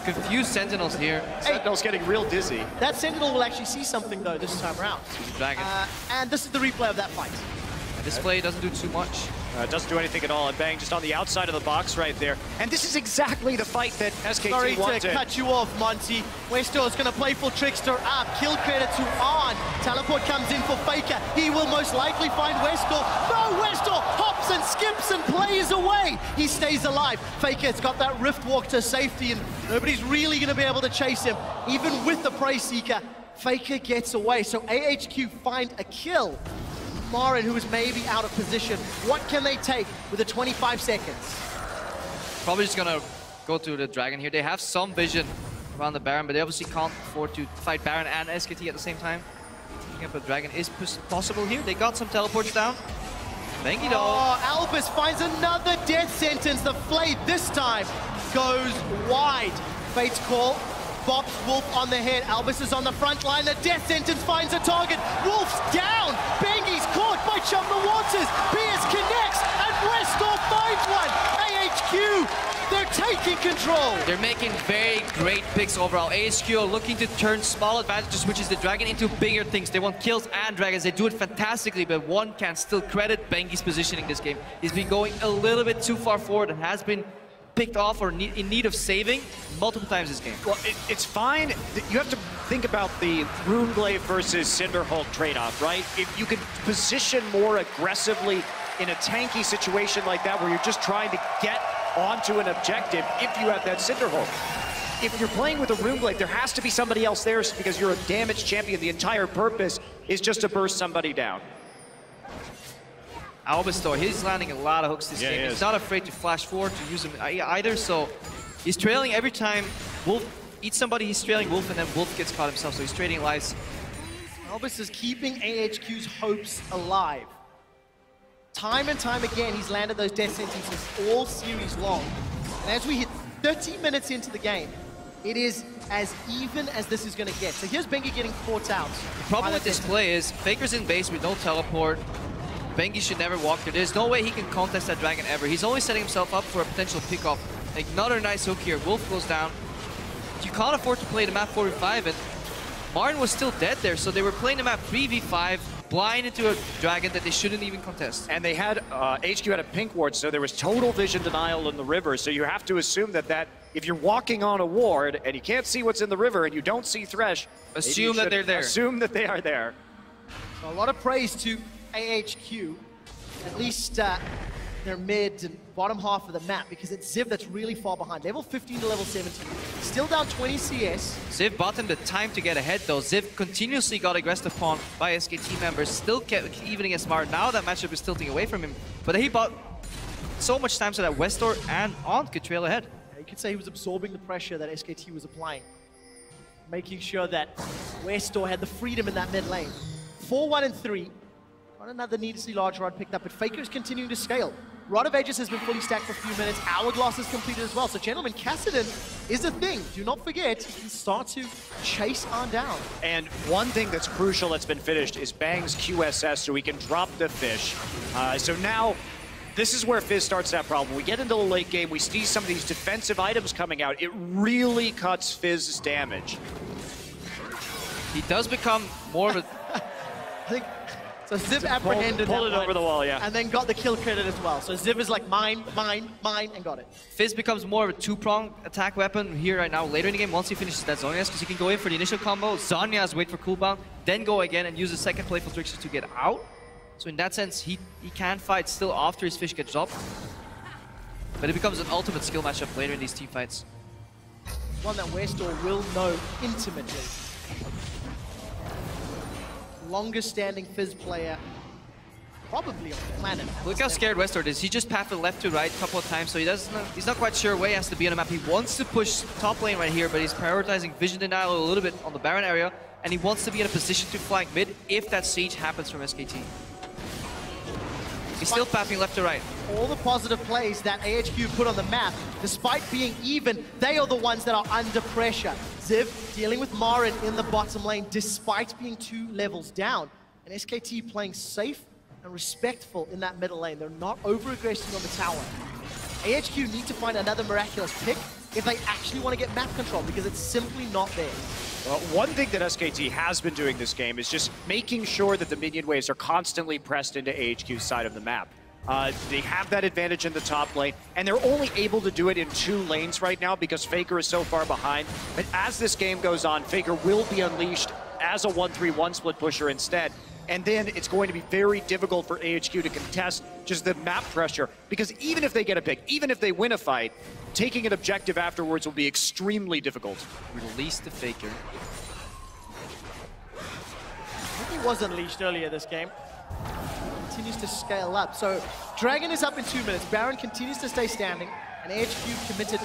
Confused Sentinels here. Sentinel's getting real dizzy. That Sentinel will actually see something though this time around. Dragon. And this is the replay of that fight. This play doesn't do too much. Doesn't do anything at all, and Bang just on the outside of the box right there. And this is exactly the fight that SKT wanted. Sorry to cut you off, Monty. Westor is going to play for Trickster up. Kill credit to On. Teleport comes in for Faker. He will most likely find Westor. No, Westor hops and skips and plays away. He stays alive. Faker's got that Rift Walk to safety, and nobody's really going to be able to chase him. Even with the Prey Seeker, Faker gets away. So AHQ find a kill. Marin, who is maybe out of position. What can they take with the 25 seconds? Probably just gonna go to the Dragon here. They have some vision around the Baron, but they obviously can't afford to fight Baron and SKT at the same time. Picking up a Dragon is possible here. They got some teleports down. Bengi though. Oh, Albus finds another death sentence. The Flay this time goes wide. Fate's call. Bops Wolf on the head. Albus is on the front line. The death sentence finds a target. Wolf's down. Bengi's caught by Chum the Waters. Pierce connects, and Westor finds one. AHQ, they're taking control. They're making very great picks overall. AHQ are looking to turn small advantages, which is the Dragon, into bigger things. They want kills and Dragons. They do it fantastically, but one can still credit Bengi's positioning this game. He's been going a little bit too far forward and has been picked off or in need of saving multiple times this game. Well, it's fine. You have to think about the Runeglaive versus Cinderhulk trade-off, right? If you can position more aggressively in a tanky situation like that where you're just trying to get onto an objective if you have that Cinderhulk. If you're playing with a Runeglaive, there has to be somebody else there because you're a damaged champion. The entire purpose is just to burst somebody down. Albus though, he's landing a lot of hooks this game. He's not afraid to flash forward to use them either, so he's trailing every time Wolf eats somebody, he's trailing Wolf, and then Wolf gets caught himself, so he's trading lives. Albus is keeping AHQ's hopes alive. Time and time again, he's landed those death sentences all series long. And as we hit 30 minutes into the game, it is as even as this is going to get. So here's Bengi getting caught out. The problem with this play is Faker's in base with no teleport. Bengi should never walk through. There's no way he can contest that Dragon ever. He's only setting himself up for a potential pickoff. Like, another nice hook here. Wolf goes down. You can't afford to play the map 4v5, and Marin was still dead there, so they were playing the map 3v5, blind into a Dragon that they shouldn't even contest. And they had, HQ had a pink ward, so there was total vision denial in the river, so you have to assume that if you're walking on a ward and you can't see what's in the river and you don't see Thresh, assume that they're there. Assume that they are there. So a lot of praise to AHQ, at least their mid and bottom half of the map, because it's Ziv that's really far behind. Level 15 to level 17. Still down 20 CS. Ziv bought him the time to get ahead though. Ziv continuously got aggressed upon by SKT members, still kept even against Smart. Now that matchup is tilting away from him, but he bought so much time so that Westor and On could trail ahead. Yeah, you could say he was absorbing the pressure that SKT was applying, making sure that Westor had the freedom in that mid lane. 4-1 and 3. Not another needlessly large rod picked up, but Faker is continuing to scale. Rod of Ages has been fully stacked for a few minutes. Hourglass is completed as well. So, gentlemen, Kassadin is a thing. Do not forget, he can start to chase on down. And one thing that's crucial that's been finished is Bang's QSS, so he can drop the fish. So now, this is where Fizz starts that problem. We get into the late game, we see some of these defensive items coming out. It really cuts Fizz's damage. He does become more of a... I think, so Ziv apprehended pulled that it over the wall, yeah. And then got the kill credit as well. So Ziv is like mine, mine, mine, and got it. Fizz becomes more of a two-pronged attack weapon here right now. Later in the game, once he finishes that Zhonya's, because he can go in for the initial combo, Zhonya's wait for cooldown, then go again and use the second playful trickster to get out. So in that sense, he can fight still after his fish gets dropped. But it becomes an ultimate skill matchup later in these team fights. One that Westor will know intimately. Longest standing Fizz player probably on the planet. Look how scared Westor is. He just pathed left to right a couple of times, so he's not quite sure where he has to be on the map. He wants to push top lane right here, but he's prioritizing vision denial a little bit on the Baron area, and he wants to be in a position to flank mid if that siege happens from SKT. He's still pathing left to right. All the positive plays that AHQ put on the map, despite being even, they are the ones that are under pressure. Ziv dealing with Marin in the bottom lane despite being 2 levels down. And SKT playing safe and respectful in that middle lane. They're not over-aggressing on the tower. AHQ need to find another miraculous pick if they actually want to get map control, because it's simply not there. Well, one thing that SKT has been doing this game is just making sure that the minion waves are constantly pressed into AHQ's side of the map. They have that advantage in the top lane, and they're only able to do it in 2 lanes right now because Faker is so far behind. But as this game goes on, Faker will be unleashed as a 1-3-1 split pusher instead. And then it's going to be very difficult for AHQ to contest just the map pressure, because even if they get a pick, even if they win a fight, taking an objective afterwards will be extremely difficult. Release the Faker. I think he was unleashed earlier this game. Continues to scale up. So Dragon is up in 2 minutes. Baron continues to stay standing, and AHQ committed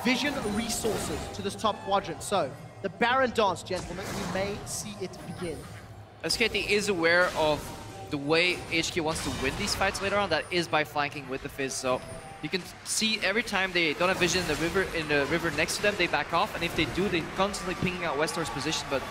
vision resources to this top quadrant. So the Baron dance, gentlemen, we may see it begin. SKT is aware of the way HQ wants to win these fights later on. That is by flanking with the Fizz. So you can see every time they don't have vision in the river next to them, they back off. And if they do, they're constantly pinging out Westor's position. But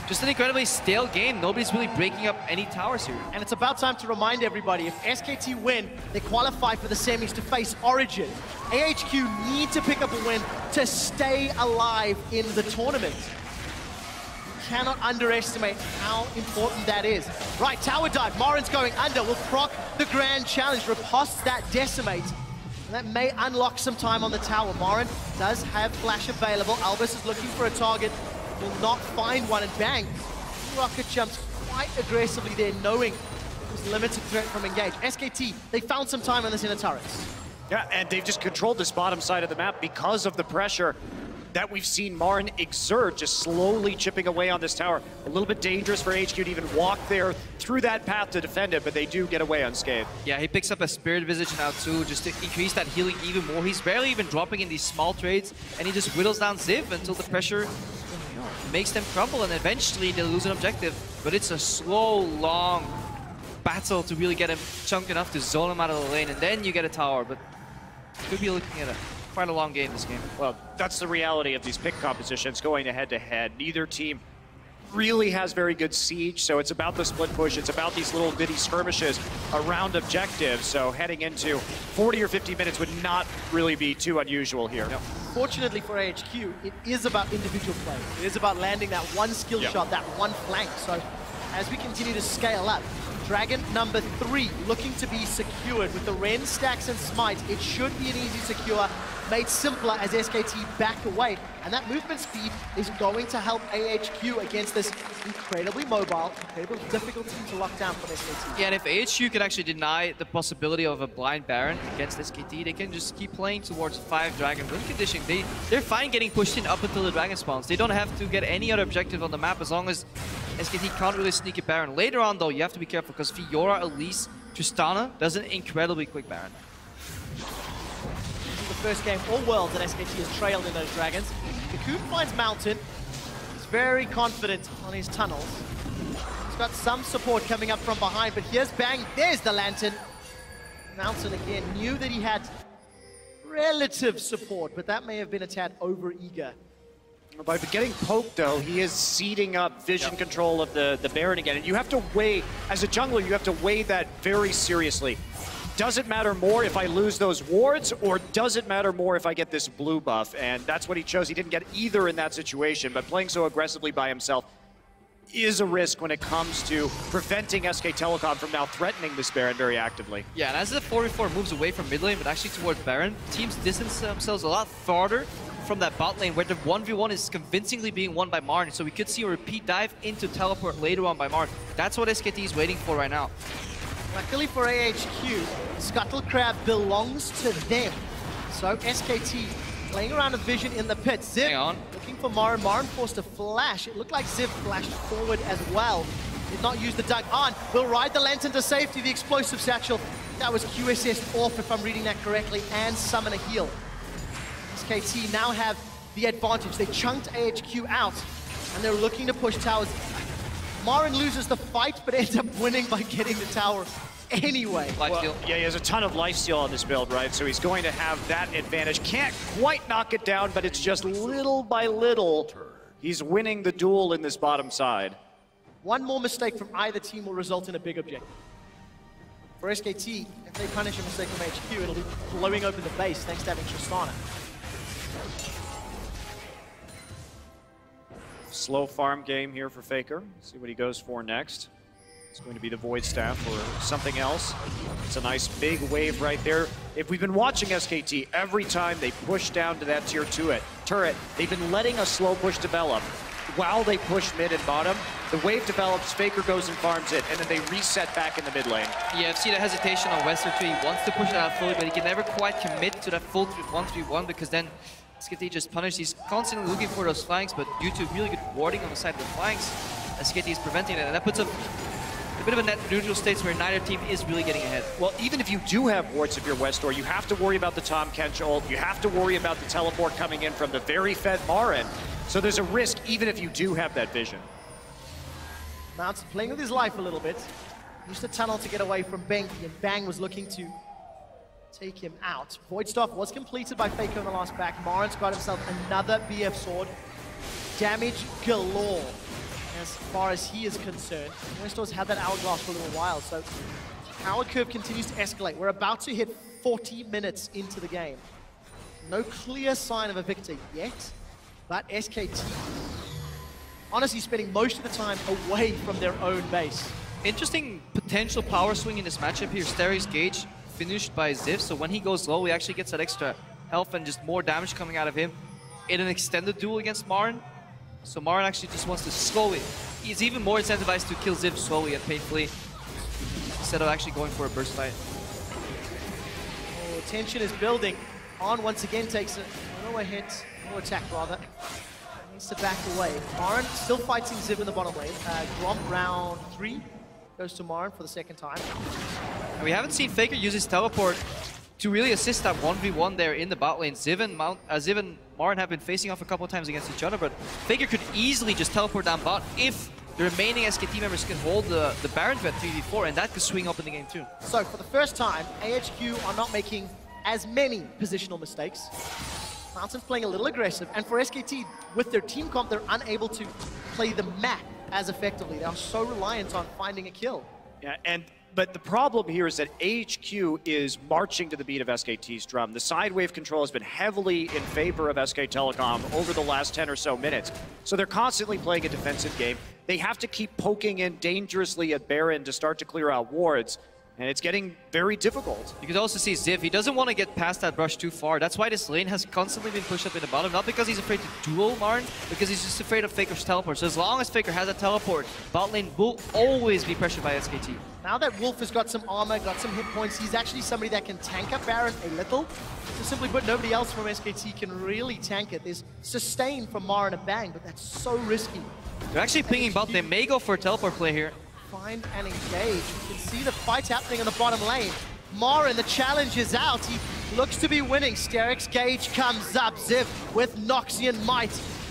just an incredibly stale game. Nobody's really breaking up any towers here. And it's about time to remind everybody, if SKT win, they qualify for the semis to face Origin. AHQ need to pick up a win to stay alive in the tournament. Cannot underestimate how important that is. Right, tower dive. Marin's going under. Will proc the grand challenge. Riposte that decimate. And that may unlock some time on the tower. Marin does have flash available. Albus is looking for a target. Will not find one, and bang. Rocket jumps quite aggressively there, knowing it was limited threat from engage. SKT, they found some time on this inner turrets. Yeah, and they've just controlled this bottom side of the map because of the pressure that we've seen Marin exert, just slowly chipping away on this tower. A little bit dangerous for HQ to even walk there through that path to defend it, but they do get away unscathed. Yeah, he picks up a Spirit Visage now too, just to increase that healing even more. He's barely even dropping in these small trades, and he just whittles down Ziv until the pressure makes them crumble, and eventually they lose an objective. But it's a slow, long battle to really get him chunk enough to zone him out of the lane, and then you get a tower. But could be looking at quite a long game this game. Well, that's the reality of these pick compositions going head-to-head. Neither team really has very good siege, so it's about the split push. It's about these little bitty skirmishes around objectives. So heading into 40 or 50 minutes would not really be too unusual here. No. Fortunately for AHQ, it is about individual play. It is about landing that one skill shot, that one flank. So as we continue to scale up, Dragon number 3 looking to be secured with the Ren, Stacks, and Smite. It should be an easy secure, made simpler as SKT back away. And that movement speed is going to help AHQ against this incredibly mobile, incredibly difficult team to lock down for SKT. Yeah, and if AHQ could actually deny the possibility of a blind Baron against SKT, they can just keep playing towards 5 Dragon win conditioning. They're fine getting pushed in up until the Dragon spawns. They don't have to get any other objective on the map as long as SKT can't really sneak a Baron. Later on, though, you have to be careful because Fiora, Elise, Tristana does an incredibly quick Baron. This is the first game all worlds that SKT has trailed in those Dragons. Cocoon finds Mountain. He's very confident on his tunnels. He's got some support coming up from behind, but here's Bang. There's the Lantern. Mountain again knew that he had relative support, but that may have been a tad over-eager. By getting poked, though, he is seeding up vision control of the Baron again. And you have to weigh, as a jungler, you have to weigh that very seriously. Does it matter more if I lose those wards, or does it matter more if I get this blue buff? And that's what he chose. He didn't get either in that situation, but playing so aggressively by himself is a risk when it comes to preventing SK Telecom from now threatening this Baron very actively. Yeah, and as the 4v4 moves away from mid lane, but actually towards Baron, teams distance themselves a lot farther from that bot lane, where the 1v1 is convincingly being won by Marn. So we could see a repeat dive into teleport later on by Marn. That's what SKT is waiting for right now. Luckily for AHQ, Scuttle Crab belongs to them. So SKT playing around with vision in the pit. Ziv looking for Marn. Marn forced a flash. It looked like Ziv flashed forward as well. Did not use the dunk on. Will ride the lantern to safety. The explosive satchel. That was QSS off, if I'm reading that correctly, and summon a heal. SKT now have the advantage. They chunked AHQ out, and they're looking to push towers. Marn loses the fight, but ends up winning by getting the tower anyway. Well, yeah, he has a ton of lifesteal on this build, right? So he's going to have that advantage. Can't quite knock it down, but it's just little by little. He's winning the duel in this bottom side. One more mistake from either team will result in a big objective. For SKT, if they punish a mistake from HQ, it'll be blowing open the base thanks to having Tristana. Slow farm game here for Faker. See what he goes for next. It's going to be the Void Staff or something else. It's a nice big wave right there. If we've been watching SKT, every time they push down to that tier 2 turret, they've been letting a slow push develop. While they push mid and bottom, the wave develops, Faker goes and farms it, and then they reset back in the mid lane. Yeah, I've seen the hesitation on Wester too. He wants to push it out fully, but he can never quite commit to that full 1-3-1 because then SKT just punished. He's constantly looking for those flanks, but due to really good warding on the side of the flanks, SKT is preventing it, and that puts up a bit of a net neutral state where neither team is really getting ahead. Well, even if you do have wards if you're Westor, you have to worry about the Tom Kench ult, you have to worry about the teleport coming in from the very fed Marin. So there's a risk even if you do have that vision. Mountain playing with his life a little bit. Used the tunnel to get away from Benki, and Bang was looking to take him out. Void Staff was completed by Faker in the last back. Marin's got himself another BF sword. Damage galore as far as he is concerned. Westor's had that hourglass for a little while, so power curve continues to escalate. We're about to hit 40 minutes into the game. No clear sign of a victor yet, but SKT honestly spending most of the time away from their own base. Interesting potential power swing in this matchup here. Stery's Gauge finished by Ziv, so when he goes low, he actually gets that extra health and just more damage coming out of him in an extended duel against Marin. So Marin actually just wants to slowly. He's even more incentivized to kill Ziv slowly and painfully instead of actually going for a burst fight. Oh, tension is building. On once again takes a no hit, no attack rather. Needs to back away. Marin still fighting Ziv in the bottom lane. Gromp round 3 goes to Marin for the second time. And we haven't seen Faker use his teleport to really assist that 1v1 there in the bot lane. Ziv and Marin have been facing off a couple of times against each other, but Faker could easily just teleport down bot if the remaining SKT members can hold the Baron at 3v4, and that could swing up in the game too. So for the first time, AHQ are not making as many positional mistakes. Mountain's playing a little aggressive, and for SKT, with their team comp, they're unable to play the map as effectively. They are so reliant on finding a kill. Yeah, but the problem here is that AHQ is marching to the beat of SKT's drum. The side wave control has been heavily in favor of SK Telecom over the last 10 or so minutes. So they're constantly playing a defensive game. They have to keep poking in dangerously at Baron to start to clear out wards. And it's getting very difficult. You could also see Ziv, he doesn't want to get past that brush too far. That's why this lane has constantly been pushed up in the bottom. Not because he's afraid to duel Marin, because he's just afraid of Faker's teleport. So as long as Faker has a teleport, bot lane will always be pressured by SKT. Now that Wolf has got some armor, got some hit points, he's actually somebody that can tank up Baron a little. So simply put, nobody else from SKT can really tank it. There's sustain from Marin and Bang, but that's so risky. They're actually pinging bot. They may go for a teleport play here. Find and engage. You can see the fight happening in the bottom lane. Marin, the challenge is out. He looks to be winning. Stery's Gauge comes up. Ziv with Noxian Might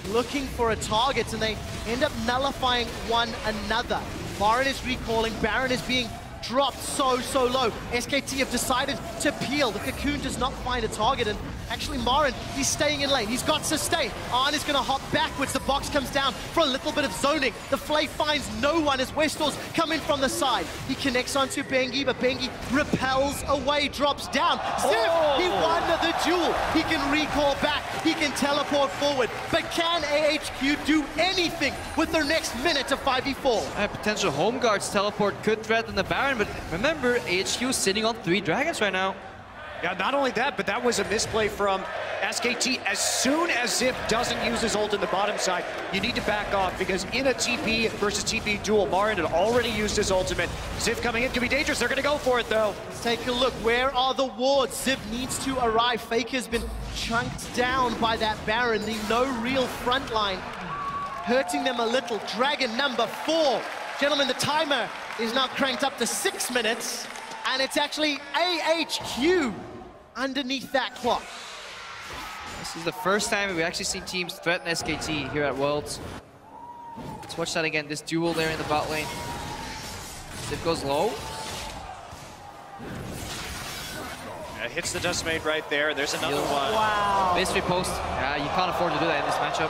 looking for a target, and they end up nullifying one another. Marin is recalling. Baron is being dropped so low. SKT have decided to peel. The Cocoon does not find a target, and actually Marin, he's staying in lane. He's got sustain. Arn is going to hop backwards. The box comes down for a little bit of zoning. The Flay finds no one as Westor's coming from the side. He connects onto Bengi, but Bengi repels away, drops down. Ziv, he won the duel. He can recall back. He can teleport forward. But can AHQ do anything with their next minute of 5v4? A potential home guard's teleport could threaten the Baron, but remember, AHQ is sitting on 3 dragons right now. Yeah, not only that, but that was a misplay from SKT. As soon as Ziv doesn't use his ult in the bottom side, you need to back off, because in a TP versus TP duel, Marin had already used his ultimate. Ziv coming in could be dangerous. They're going to go for it, though. Let's take a look. Where are the wards? Ziv needs to arrive. Faker's been chunked down by that Baron. The no real front line hurting them a little. Dragon number 4. Gentlemen, the timer is now cranked up to 6 minutes, and it's actually AHQ underneath that clock. This is the first time we've actually seen teams threaten SKT here at Worlds. Let's watch that again. This duel there in the bot lane. Ziv goes low. Hits the Dustmate right there. There's another one. Wow. Base repost. Yeah, you can't afford to do that in this matchup.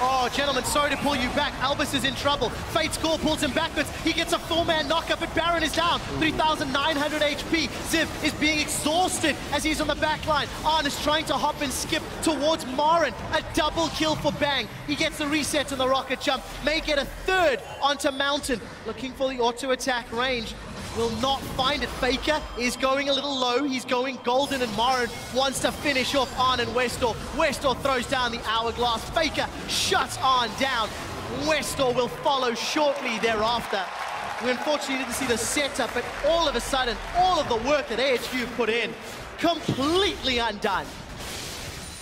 Oh, gentlemen, sorry to pull you back. Albus is in trouble. Fate's Call pulls him backwards. He gets a 4-man knockup, but Baron is down. 3,900 HP. Ziv is being exhausted as he's on the back line. Arn is trying to hop and skip towards Marin. A double kill for Bang. He gets the reset on the rocket jump. May get a 3rd onto Mountain. Looking for the auto attack range. Will not find it. Faker is going a little low. He's going golden, and Marin wants to finish off Arn and Westor. Westor throws down the hourglass. Faker shuts Arn down. Westor will follow shortly thereafter. We unfortunately didn't see the setup, but all of a sudden, all of the work that AHQ put in, completely undone.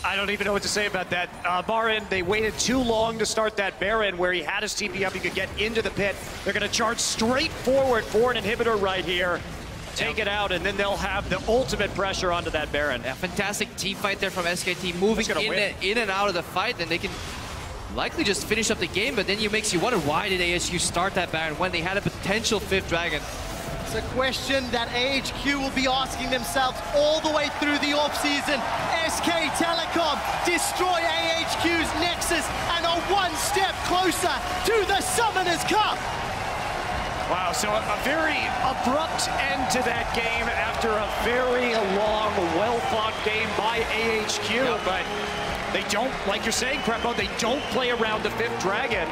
I don't even know what to say about that. Marin, they waited too long to start that Baron where he had his TP up. He could get into the pit. They're going to charge straight forward for an inhibitor right here. Take it out, and then they'll have the ultimate pressure onto that Baron. Yeah, fantastic team fight there from SKT, moving in and out of the fight, and they can likely just finish up the game, but then it makes you wonder, why did AHQ start that Baron when they had a potential 5th dragon? It's a question that AHQ will be asking themselves all the way through the offseason. SK Telecom destroy AHQ's Nexus and are 1 step closer to the Summoners Cup. Wow, so a very abrupt end to that game after a very long, well-fought game by AHQ, but they don't, like you're saying, Prepo, they don't play around the 5th dragon,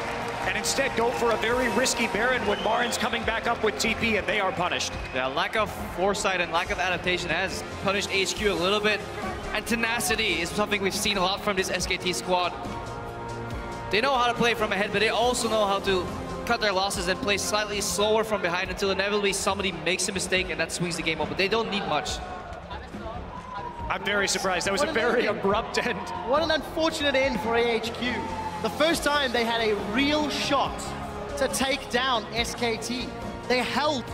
and instead go for a very risky Baron when Marin's coming back up with TP, and they are punished. Yeah, lack of foresight and lack of adaptation has punished HQ a little bit, and tenacity is something we've seen a lot from this SKT squad. They know how to play from ahead, but they also know how to cut their losses and play slightly slower from behind until inevitably somebody makes a mistake and that swings the game open. They don't need much. I'm very surprised. That was a very abrupt end. What an unfortunate end for AHQ. The first time they had a real shot to take down SKT. They held,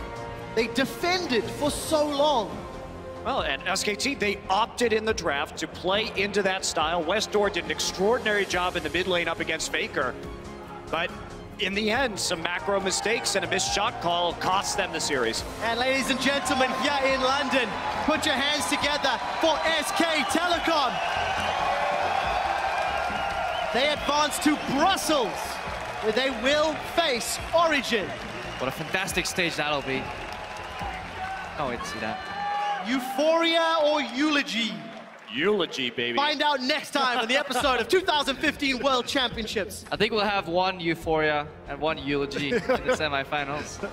they defended for so long. Well, and SKT, they opted in the draft to play into that style. Westor did an extraordinary job in the mid lane up against Faker. But in the end, some macro mistakes and a missed shot call cost them the series. And ladies and gentlemen, here in London, put your hands together for SK Telecom. They advance to Brussels, where they will face Origin. What a fantastic stage that'll be. Oh, wait, see that. Euphoria or eulogy? Eulogy, baby. Find out next time on the episode of 2015 World Championships. I think we'll have 1 Euphoria and 1 Eulogy in the semifinals.